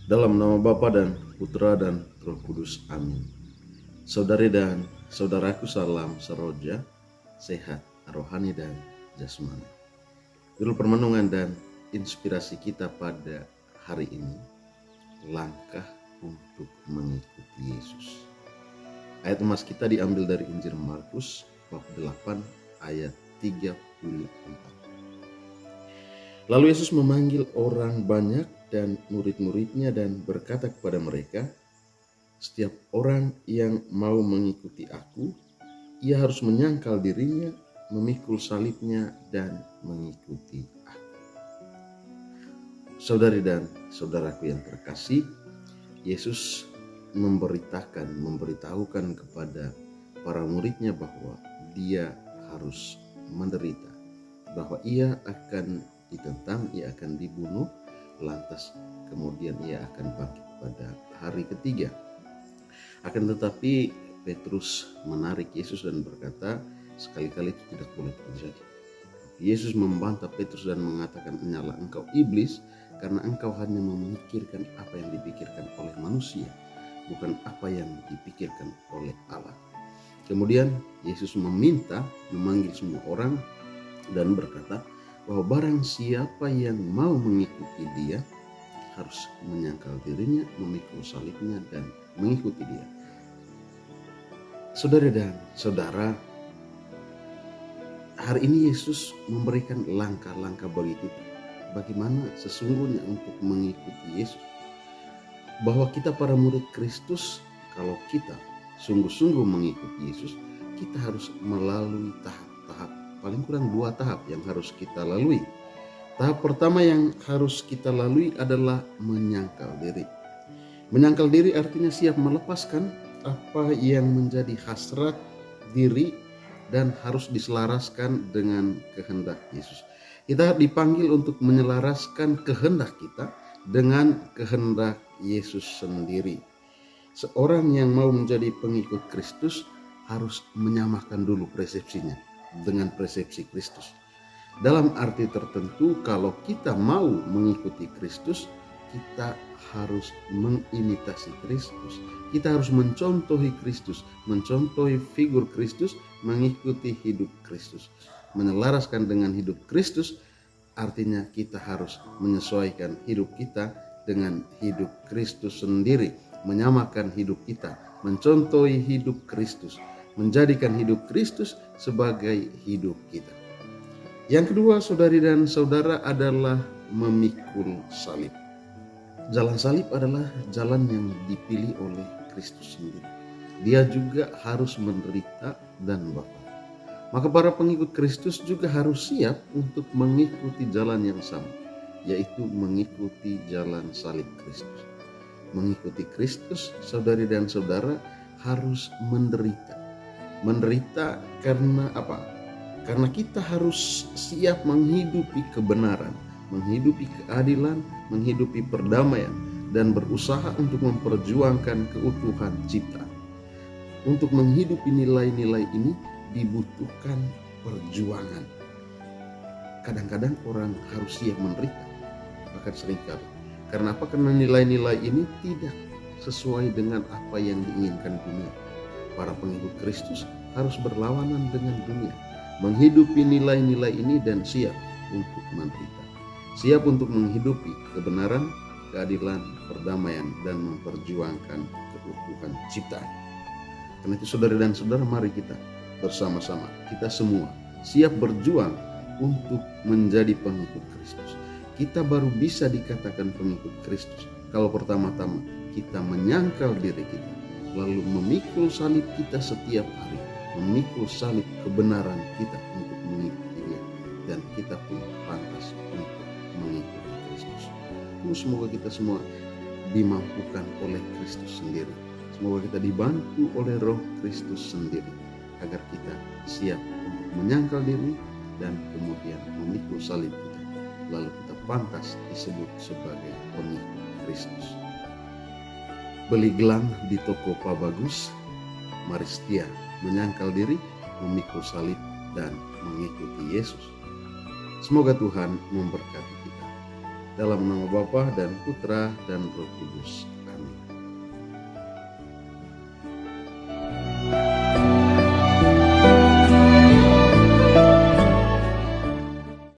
Dalam nama Bapa dan Putra dan Roh Kudus. Amin. Saudari dan saudaraku, salam seroja, sehat, rohani dan jasmani. Judul permenungan dan inspirasi kita pada hari ini, langkah untuk mengikuti Yesus. Ayat emas kita diambil dari Injil Markus bab 8 ayat 34. Lalu Yesus memanggil orang banyak dan murid-muridnya dan berkata kepada mereka, "Setiap orang yang mau mengikuti aku, ia harus menyangkal dirinya, memikul salibnya dan mengikuti aku." Saudari dan saudaraku yang terkasih, Yesus memberitahukan kepada para muridnya bahwa dia harus menderita, bahwa ia akan ditentang, ia akan dibunuh, lantas kemudian ia akan bangkit pada hari ketiga. Akan tetapi Petrus menarik Yesus dan berkata, sekali-kali itu tidak boleh terjadi. Yesus membantah Petrus dan mengatakan, "Enyalah engkau iblis, karena engkau hanya memikirkan apa yang dipikirkan oleh manusia, bukan apa yang dipikirkan oleh Allah." Kemudian Yesus memanggil semua orang dan berkata bahwa barang siapa yang mau mengikuti dia harus menyangkal dirinya, memikul salibnya dan mengikuti dia. Saudara dan saudara, hari ini Yesus memberikan langkah-langkah bagi kita, bagaimana sesungguhnya untuk mengikuti Yesus. Bahwa kita para murid Kristus, kalau kita sungguh-sungguh mengikuti Yesus, kita harus melalui tahap-tahap, paling kurang 2 tahap yang harus kita lalui. Tahap pertama yang harus kita lalui adalah menyangkal diri. Menyangkal diri artinya siap melepaskan apa yang menjadi hasrat diri dan harus diselaraskan dengan kehendak Yesus. Kita dipanggil untuk menyelaraskan kehendak kita dengan kehendak Yesus sendiri. Seorang yang mau menjadi pengikut Kristus harus menyamakan dulu persepsinya dengan persepsi Kristus. Dalam arti tertentu, kalau kita mau mengikuti Kristus, kita harus mengimitasi Kristus. Kita harus mencontohi Kristus, mencontohi figur Kristus, mengikuti hidup Kristus. Menyelaraskan dengan hidup Kristus artinya kita harus menyesuaikan hidup kita dengan hidup Kristus sendiri, menyamakan hidup kita, mencontohi hidup Kristus, menjadikan hidup Kristus sebagai hidup kita. Yang kedua, saudari dan saudara, adalah memikul salib. Jalan salib adalah jalan yang dipilih oleh Kristus sendiri. Dia juga harus menderita dan wafat. Maka para pengikut Kristus juga harus siap untuk mengikuti jalan yang sama, yaitu mengikuti jalan salib Kristus. Mengikuti Kristus, saudari dan saudara, harus menderita. Menderita karena apa? Karena kita harus siap menghidupi kebenaran, menghidupi keadilan, menghidupi perdamaian, dan berusaha untuk memperjuangkan keutuhan ciptaan. Untuk menghidupi nilai-nilai ini dibutuhkan perjuangan. Kadang-kadang orang harus siap menderita, bahkan seringkali. Karena apa? Karena nilai-nilai ini tidak sesuai dengan apa yang diinginkan dunia. Para pengikut Kristus harus berlawanan dengan dunia, menghidupi nilai-nilai ini dan siap untuk menderita. Siap untuk menghidupi kebenaran, keadilan, perdamaian, dan memperjuangkan keutuhan ciptaan. Karena itu saudara dan saudara, mari kita bersama-sama, kita semua siap berjuang untuk menjadi pengikut Kristus. Kita baru bisa dikatakan pengikut Kristus kalau pertama-tama kita menyangkal diri kita, lalu memikul salib kita setiap hari, memikul salib kebenaran kita untuk mengikuti Dia, dan kita pun pantas untuk mengikuti Kristus. Semoga kita semua dimampukan oleh Kristus sendiri. Semoga kita dibantu oleh Roh Kristus sendiri agar kita siap untuk menyangkal diri dan kemudian memikul salib kita, lalu kita pantas disebut sebagai pengikut Kristus. Beli gelang di toko Pak Bagus, mari setia menyangkal diri, memikul salib, dan mengikuti Yesus. Semoga Tuhan memberkati kita. Dalam nama Bapa dan Putra dan Roh Kudus.